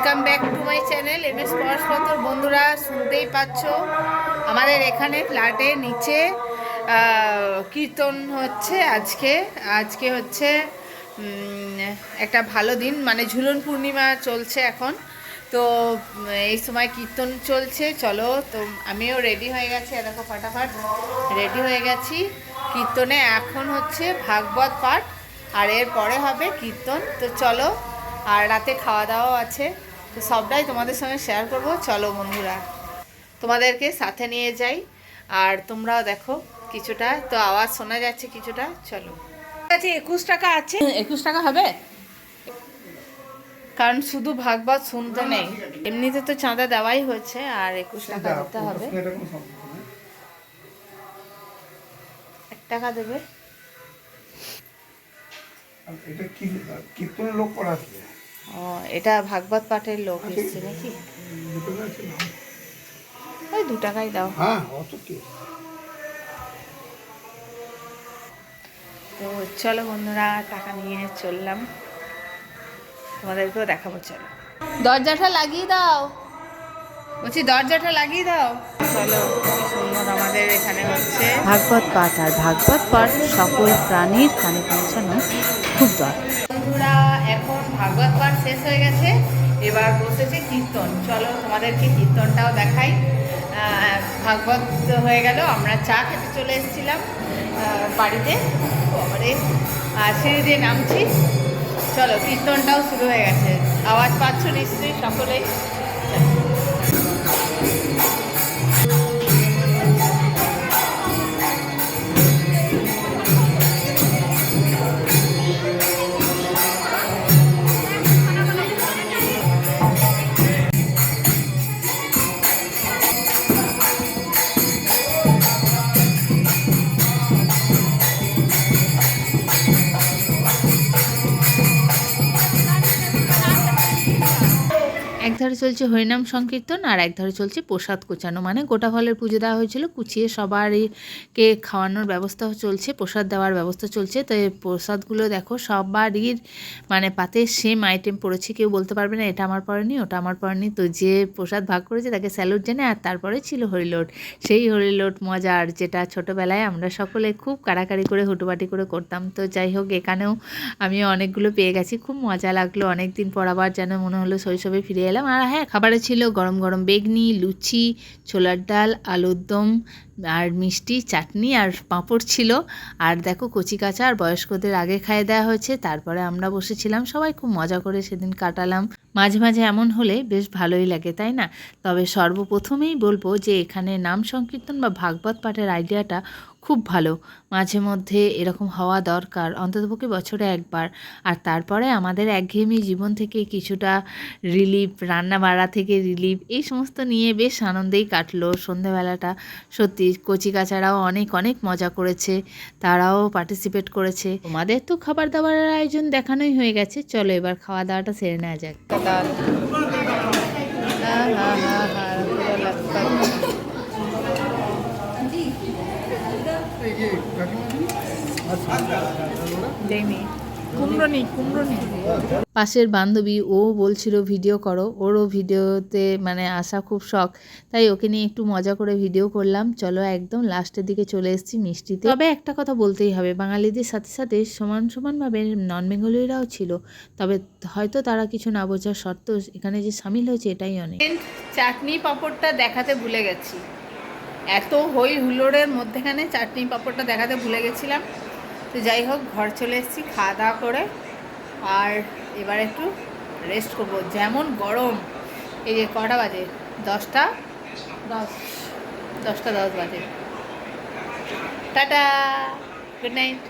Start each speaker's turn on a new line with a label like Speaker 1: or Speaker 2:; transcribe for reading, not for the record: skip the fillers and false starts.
Speaker 1: Welcome back to my channel M S পরশপত্র। বন্ধুরা, শুনতেই পাচ্ছ আমাদের এখানে ফ্ল্যাটের নিচে কীর্তন হচ্ছে। আজকে হচ্ছে একটা ভালো দিন, মানে ঝুলন পূর্ণিমা চলছে এখন। তো এই সময় কীর্তন চলছে। চলো, তো আমিও রেডি হয়ে গেছি, দেখো ফটাফট রেডি হয়ে গেছি। কীর্তনে এখন হচ্ছে ভাগবত পাঠ, আর এর পরে হবে কীর্তন। তো চলো, আর রাতে খাওয়া দাওয়াও আছে, তো সবটাই তোমাদের সঙ্গে শেয়ার করব। চলো বন্ধুরা, তোমাদেরকে সাথে নিয়ে যাই, আর তোমরাও দেখো কিছুটা তো আওয়াজ শোনা যাচ্ছে কিছুটা। চলো, আচ্ছা 21 টাকা আছে, 21 টাকা হবে, কারণ শুধু ভাগবত শুনতে নেই, এমনিতে তো চাঁদা দেওয়াই হয়েছে, আর 21 টাকা দিতে হবে। 1 টাকা দেবে।
Speaker 2: এটা কি কীর্তনের লোক পড়াচ্ছে?
Speaker 1: ও, এটা ভাগবত পাঠের লোক এসছে নাকি? ওই 2 টাকাই দাও।
Speaker 2: হ্যাঁ, অত কি।
Speaker 1: তো চলো বন্ধুরা, টাকা নিয়ে চললাম, তোমাদেরকেও দেখাবো। চলো, দরজাটা লাগিয়ে দাও, বলছি দরজাটা লাগিয়ে দাও। চলো, কি সুন্দর আমাদের এখানে হচ্ছে
Speaker 3: ভাগবত পাঠ। আর ভাগবত পাঠ সকল প্রাণীর কানে পৌঁছানো খুব দরকার।
Speaker 1: বন্ধুরা, এখন ভাগবত পাঠ শেষ হয়ে গেছে, এবার বসেছে কীর্তন। চলো তোমাদেরকে কীর্তনটাও দেখাই। ভাগবত হয়ে গেল, আমরা চা খেতে চলে এসেছিলাম বাড়িতে, পরে সিঁড়ি দিয়ে নামছি। চলো, কীর্তনটাও শুরু হয়ে গেছে, আওয়াজ পাচ্ছ নিশ্চয়ই সকলেই।
Speaker 3: একধারে চলছে হরিনাম সংকীর্তন, আর একধারে চলছে প্রসাদ কুচানো, মানে গোটা ফলের পুজো দেওয়া হয়েছিল, কুচিয়ে সবারকে খাওয়ানোর ব্যবস্থা চলছে, প্রসাদ দেওয়ার ব্যবস্থা চলছে। তো এই প্রসাদগুলো দেখো সবারই মানে পাতে সেম আইটেম পড়েছে, কেউ বলতে পারবে না এটা আমার পড়েনি ওটা আমার পড়েনি। তো যে প্রসাদ ভাগ করেছে তাকে স্যালুট জানে। আর তারপরে ছিল হরিলোট, সেই হরিলোট মজার, যেটা ছোটোবেলায় আমরা সকলে খুব কাড়াকাড়ি করে হুটোপাটি করে করতাম। তো যাই হোক, এখানেও আমি অনেকগুলো পেয়ে গেছি, খুব মজা লাগলো। অনেক দিন পর আবার যেন মনে হলো শৈশবে ফিরে এলাম। আর হ্যাঁ, খাবারে ছিল গরম গরম বেগনি, লুচি, ছোলার ডাল, আলুর দম, আর মিষ্টি, চাটনি, আর পাঁপড় ছিল। আর দেখো কচি কাঁচা আর বয়স্কদের আগে খাইয়ে দেওয়া হয়েছে, তারপরে আমরা বসেছিলাম, সবাই খুব মজা করে সেদিন কাটালাম। মাঝে মাঝে এমন হলে বেশ ভালোই লাগে, তাই না? তবে সর্বপ্রথমেই বলবো যে এখানে নাম সংকীর্তন বা ভাগবত পাঠের আইডিয়াটা খুব ভালো। মাঝে মধ্যে এরকম হওয়া দরকার, অন্ততপক্ষে বছরে একবার। আর তারপরে আমাদের একঘেয়েমি জীবন থেকে কিছুটা রিলিফ, রান্না বাড়া থেকে রিলিফ, এই সমস্ত নিয়ে বেশ আনন্দেই কাটলো সন্ধেবেলাটা। সত্যি কচিকাচারাও অনেক অনেক মজা করেছে, তারাও পার্টিসিপেট করেছে। তোমাদের তো খাবার দাবারের আয়োজন দেখানোই হয়ে গেছে, চলো এবার খাওয়া দাওয়াটা সেরে নেওয়া যাক। পাশের বান্ধবী ও বলছিল ভিডিও করো, ওরও ভিডিওতে মানে আসা খুব শখ, তাই ওকে নিয়ে একটু মজা করে ভিডিও করলাম। চলো, একদম লাস্টের দিকে চলে এসেছি মিষ্টিতে। তবে একটা কথা বলতেই হবে, বাঙালিদের সাথে সাথে সমানভাবে নন বেঙ্গলিরাও ছিল, তবে হয়তো তারা কিছু না বোঝার সত্ত্বেও এখানে যে সামিল হয়েছে এটাই অনেক।
Speaker 1: চাটনি পাঁপড়টা দেখাতে ভুলে গেছি, এত হই হুল্লোড়ের মধ্যেখানে চাটনি পাঁপড়টা দেখাতে ভুলে গেছিলাম। তো যাই হোক, ঘর চলে এসেছি খাওয়া দাওয়া করে, আর এবার একটু রেস্ট করবো। যেমন গরম, এই যে কটা বাজে, 10:10 বাজে। Tata, good night.